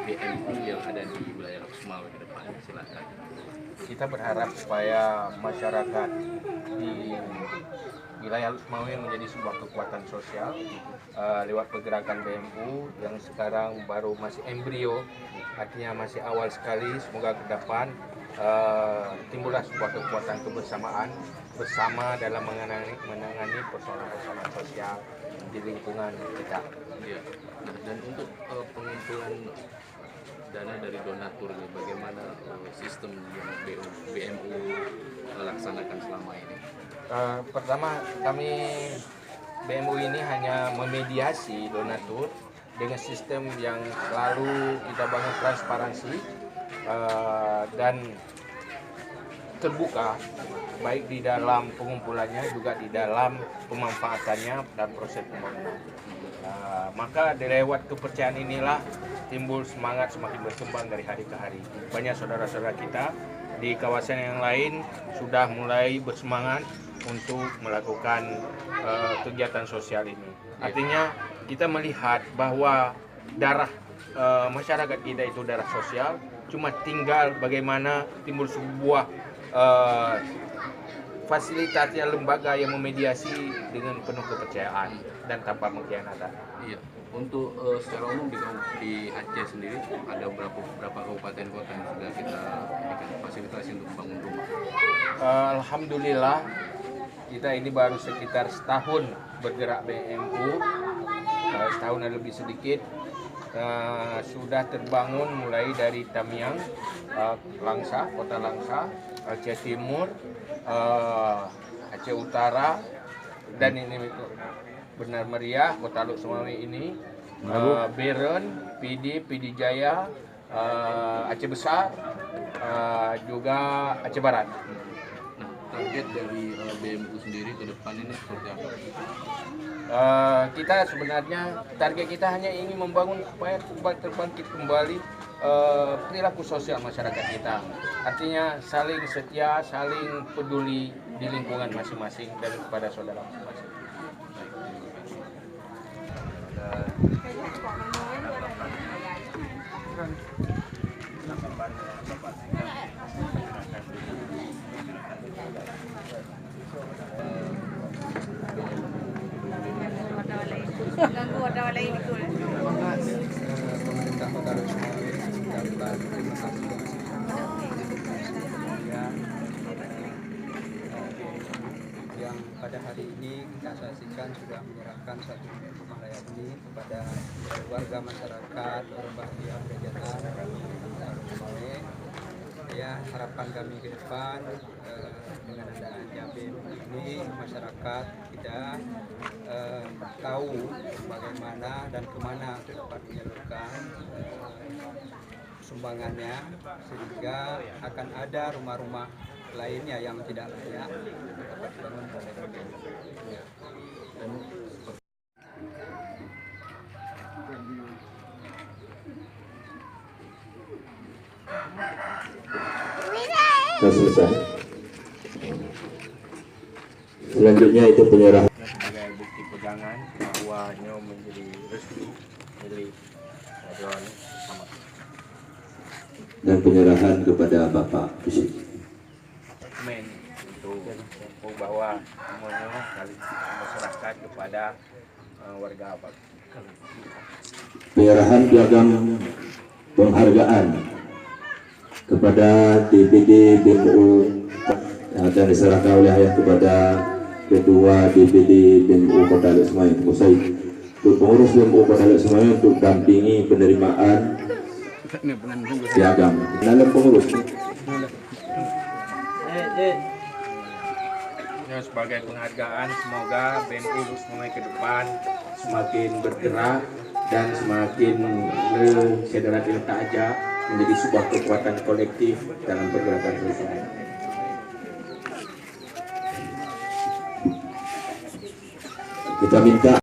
BMU yang ada di wilayah Lok Sumawe ke depan? Silakan. Kita berharap supaya masyarakat di wilayah Lok Sumawe menjadi sebuah kekuatan sosial lewat pergerakan BMU yang sekarang baru masih embrio, artinya masih awal sekali. Semoga ke depan timbullah sebuah kekuatan kebersamaan bersama dalam menangani persoalan-persoalan sosial di lingkungan kita. Ya. Nah, dan untuk pengumpulan dana dari donatur, bagaimana sistem yang BMU laksanakan selama ini? Pertama, kami BMU ini hanya memediasi donatur dengan sistem yang selalu kita bangun transparansi dan terbuka, baik di dalam pengumpulannya juga di dalam pemanfaatannya dan proses pembangunan. Maka lewat kepercayaan inilah timbul semangat semakin berkembang dari hari ke hari. Banyak saudara-saudara kita di kawasan yang lain sudah mulai bersemangat untuk melakukan kegiatan sosial ini. Artinya kita melihat bahwa darah masyarakat kita itu darah sosial, cuma tinggal bagaimana timbul sebuah fasilitasnya lembaga yang memediasi dengan penuh kepercayaan dan tanpa pengkhianatan. Iya. Untuk secara umum di Aceh sendiri ada berapa kabupaten kota yang sudah kita berikan fasilitasi untuk membangun rumah? Alhamdulillah kita ini baru sekitar setahun bergerak BMU, setahun lebih sedikit. Sudah terbangun mulai dari Tamiang, Langsa, Kota Langsa, Aceh Timur, Aceh Utara, dan ini Benar Meriah, Kota Lok Sumawe ini, Beren, PD Jaya, Aceh Besar, juga Aceh Barat. Nah, target dari BMU sendiri ke depan ini seperti apa? Kita sebenarnya target kita hanya ingin membangun supaya terbangkit kembali perilaku sosial masyarakat kita. Artinya saling setia, saling peduli di lingkungan masing-masing dan kepada saudara masing-masing. Ganggu wartawan lain itu. Pemerintah Kota Lok Sumawe dapat terima kasih yang pada hari ini kita saksikan sudah menyerahkan satu rumah layak huni kepada warga masyarakat Berbahaya Pejataan Kota Lok Sumawe. Ya, harapan kami ke depan dengan adanya BMU ini masyarakat kita tahu bagaimana dan kemana ke depan menyalurkan sumbangannya, sehingga akan ada rumah-rumah lainnya yang tidak layak dapat dibangun oleh BMU. Sudah selesai. Selanjutnya itu penyerahan Sebagai bukti pegangan bahwa Nyo menjadi resmi milik Dewan Bersama dan penyerahan kepada Bapak Fisik. dokumen untuk bahwa semuanya saling masyarakat kepada warga apa. Penyerahan piagam penghargaan kepada DPD BMU yang akan diserahkan oleh ayah kepada Ketua DPD BMU Kota Lok Sumawe Musai untuk pengurus BMU Kota Lok Sumawe untuk dampingi penerimaan piagam dalam pengurus. Ya, sebagai penghargaan, semoga BMU Lok Sumawe ke depan semakin bergerak dan semakin sederhana letak aja menjadi sebuah kekuatan kolektif dalam pergerakan sosial. Kita minta